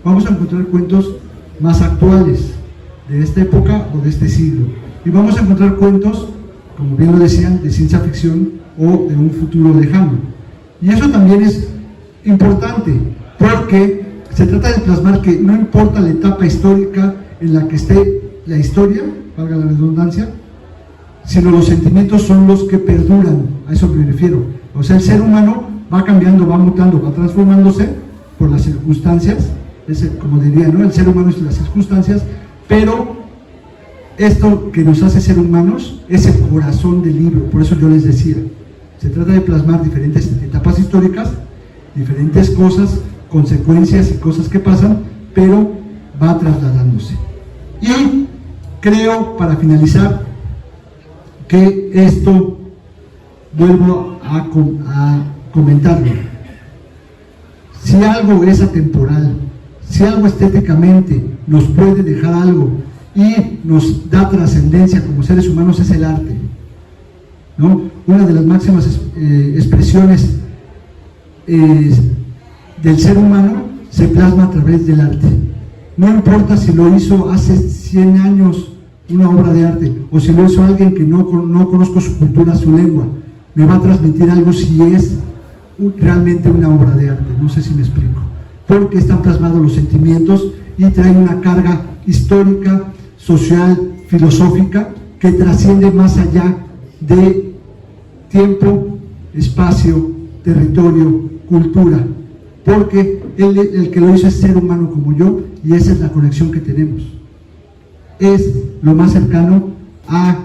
Vamos a encontrar cuentos más actuales, de esta época o de este siglo. Y vamos a encontrar cuentos, como bien lo decían, de ciencia ficción o de un futuro lejano. Y eso también es importante, porque se trata de plasmar que no importa la etapa histórica en la que esté la historia, valga la redundancia, sino los sentimientos son los que perduran. A eso me refiero. O sea, el ser humano va cambiando, va mutando, va transformándose por las circunstancias, como diría, ¿no? El ser humano es las circunstancias, pero esto que nos hace ser humanos es el corazón del libro. Por eso yo les decía, se trata de plasmar diferentes etapas históricas, diferentes cosas, consecuencias y cosas que pasan, pero va trasladándose. Y creo, para finalizar, que esto, vuelvo a comentarlo, si algo es atemporal, si algo estéticamente nos puede dejar algo y nos da trascendencia como seres humanos, es el arte, ¿no? Una de las máximas expresiones del ser humano se plasma a través del arte. No importa si lo hizo hace 100 años una obra de arte, o si lo hizo alguien que no conozco su cultura, su lengua, me va a transmitir algo si es realmente una obra de arte. No sé si me explico, porque están plasmados los sentimientos y traen una carga histórica, social, filosófica, que trasciende más allá de tiempo, espacio, territorio, cultura, porque el que lo hizo es ser humano como yo, y esa es la conexión que tenemos. Es lo más cercano a,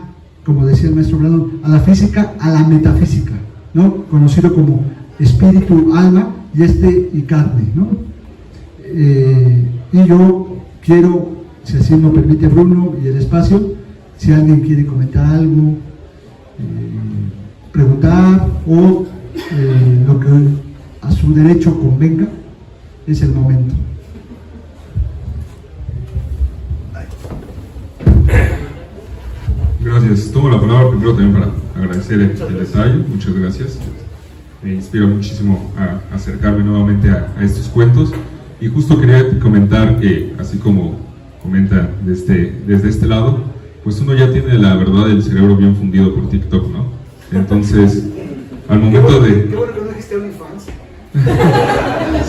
como decía el maestro Brandon, a la física, a la metafísica, ¿no? Conocido como espíritu, alma y carne, ¿no? Y yo quiero, si así lo permite Bruno y el espacio, si alguien quiere comentar algo, preguntar o lo que a su derecho convenga, es el momento. Gracias. Tomo la palabra primero también para agradecer el detalle. Muchas gracias. Me inspira muchísimo a acercarme nuevamente a estos cuentos. Y justo quería comentar que, así como comenta desde este lado, pues uno ya tiene la verdad del cerebro bien fundido por TikTok, ¿no? Entonces, al momento de... Qué bueno que no dijiste OnlyFans.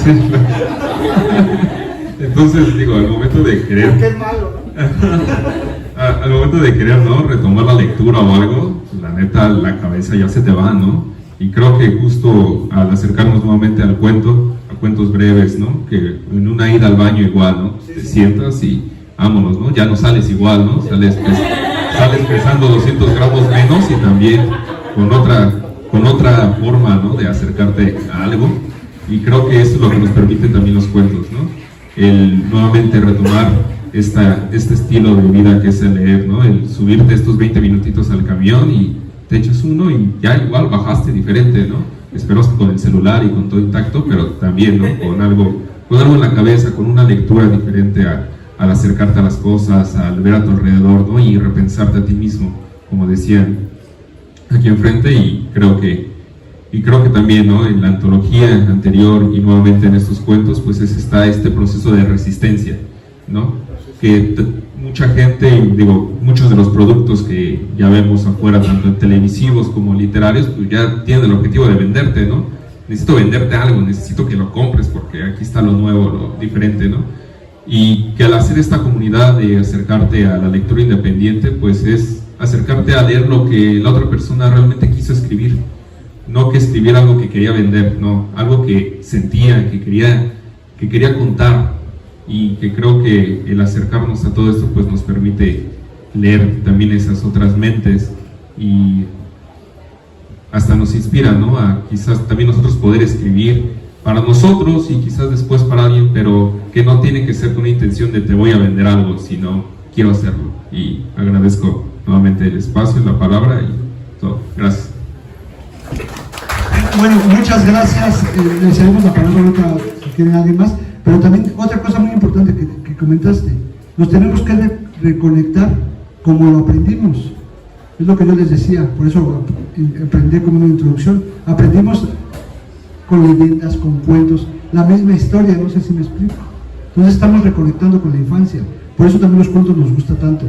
Sí, claro. Entonces, digo, al momento de querer... Porque es malo, ¿no? Al momento de querer, ¿no?, retomar la lectura o algo, pues, la neta, la cabeza ya se te va, ¿no? Y creo que justo al acercarnos nuevamente al cuento, a cuentos breves, ¿no?, que en una ida al baño igual, ¿no?, te sientas y vámonos, ¿no?, ya no sales igual, ¿no?, sales pesando 200 gramos menos y también con otra forma, ¿no?, de acercarte a algo. Y creo que eso es lo que nos permiten también los cuentos, ¿no?, el nuevamente retomar este estilo de vida que es el leer, ¿no?, el subirte estos 20 minutitos al camión y te echas uno y ya igual bajaste diferente, ¿no? Espero que con el celular y con todo intacto, pero también, ¿no?, con algo en la cabeza, con una lectura diferente al acercarte a las cosas, al ver a tu alrededor, ¿no?, y repensarte a ti mismo, como decían aquí enfrente. Y creo que también, ¿no?, en la antología anterior y nuevamente en estos cuentos, pues está este proceso de resistencia, ¿no?, que mucha gente, digo, muchos de los productos que ya vemos afuera, tanto en televisivos como literarios, pues ya tienen el objetivo de venderte, ¿no? Necesito venderte algo, necesito que lo compres porque aquí está lo nuevo, lo diferente, ¿no? Y que al hacer esta comunidad de acercarte a la lectura independiente, pues es acercarte a leer lo que la otra persona realmente quiso escribir, no que escribiera algo que quería vender, no, algo que sentía, que quería contar. Y que creo que el acercarnos a todo esto pues nos permite leer también esas otras mentes y hasta nos inspira, ¿no?, a quizás también nosotros poder escribir para nosotros y quizás después para alguien, pero que no tiene que ser con una intención de te voy a vender algo, sino quiero hacerlo. Y agradezco nuevamente el espacio, la palabra y todo. Gracias. Bueno, muchas gracias. Le cedemos la palabra ahorita si quieren alguien más. Pero también otra cosa muy importante que comentaste, nos tenemos que reconectar como lo aprendimos. Es lo que yo les decía, por eso aprendí como una introducción. Aprendimos con leyendas, con cuentos, la misma historia, no sé si me explico. Entonces estamos reconectando con la infancia. Por eso también los cuentos nos gusta tanto,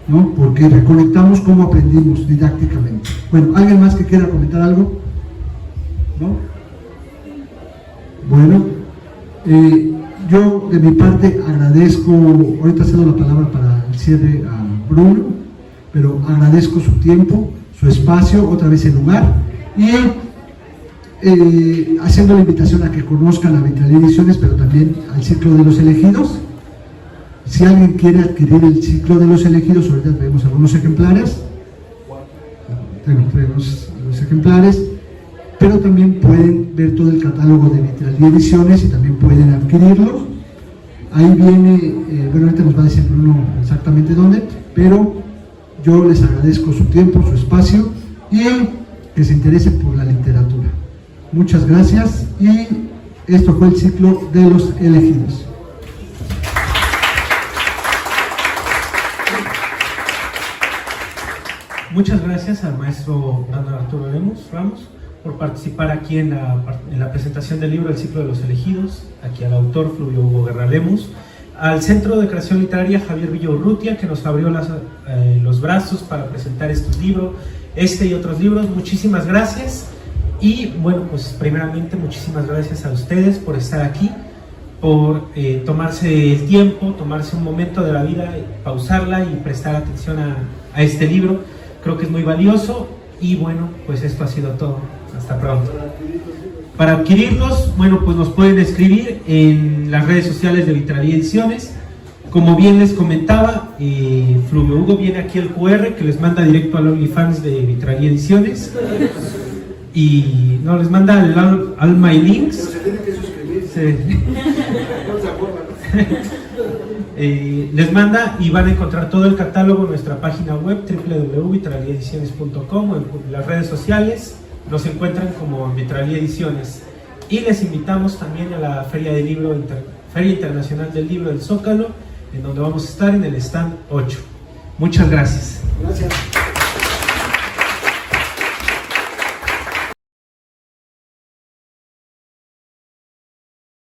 ¿no? Porque reconectamos cómo aprendimos didácticamente. Bueno, ¿alguien más que quiera comentar algo? ¿No? Bueno. Yo de mi parte agradezco, ahorita cedo la palabra para el cierre a Bruno, pero agradezco su tiempo, su espacio, otra vez el lugar, y haciendo la invitación a que conozcan la Vitralia Ediciones, pero también al Ciclo de los Elegidos. Si alguien quiere adquirir el Ciclo de los Elegidos, ahorita tenemos algunos ejemplares, tenemos los ejemplares, pero también pueden ver todo el catálogo de Vitralia Ediciones y también pueden adquirirlos. Ahí viene, bueno, ahorita nos va a decir Bruno exactamente dónde, pero yo les agradezco su tiempo, su espacio y que se interesen por la literatura. Muchas gracias y esto fue el Ciclo de los Elegidos. Muchas gracias al maestro Arturo Ramos por participar aquí en la presentación del libro El ciclo de los elegidos, aquí al autor Fluvio Hugo Guerra Lemus, al Centro de Creación Literaria Javier Villaurrutia, que nos abrió los brazos para presentar estos libros, y otros libros. Muchísimas gracias. Y bueno, pues primeramente muchísimas gracias a ustedes por estar aquí, por tomarse el tiempo, tomarse un momento de la vida, pausarla y prestar atención a este libro. Creo que es muy valioso. Y bueno, pues esto ha sido todo. Hasta pronto. Para adquirirlos, bueno, pues nos pueden escribir en las redes sociales de Vitralía Ediciones. Como bien les comentaba, Fluvio Hugo, viene aquí el QR que les manda directo al OnlyFans de Vitralía Ediciones. Y no, les manda al My Links. Pero se tiene que suscribir. Sí. No se acuerdan. Les manda y van a encontrar todo el catálogo en nuestra página web www.vitraliaediciones.com o en las redes sociales. Nos encuentran como Vitralía Ediciones. Y les invitamos también a la Feria Internacional del Libro del Zócalo, en donde vamos a estar en el stand 8. Muchas gracias. Gracias.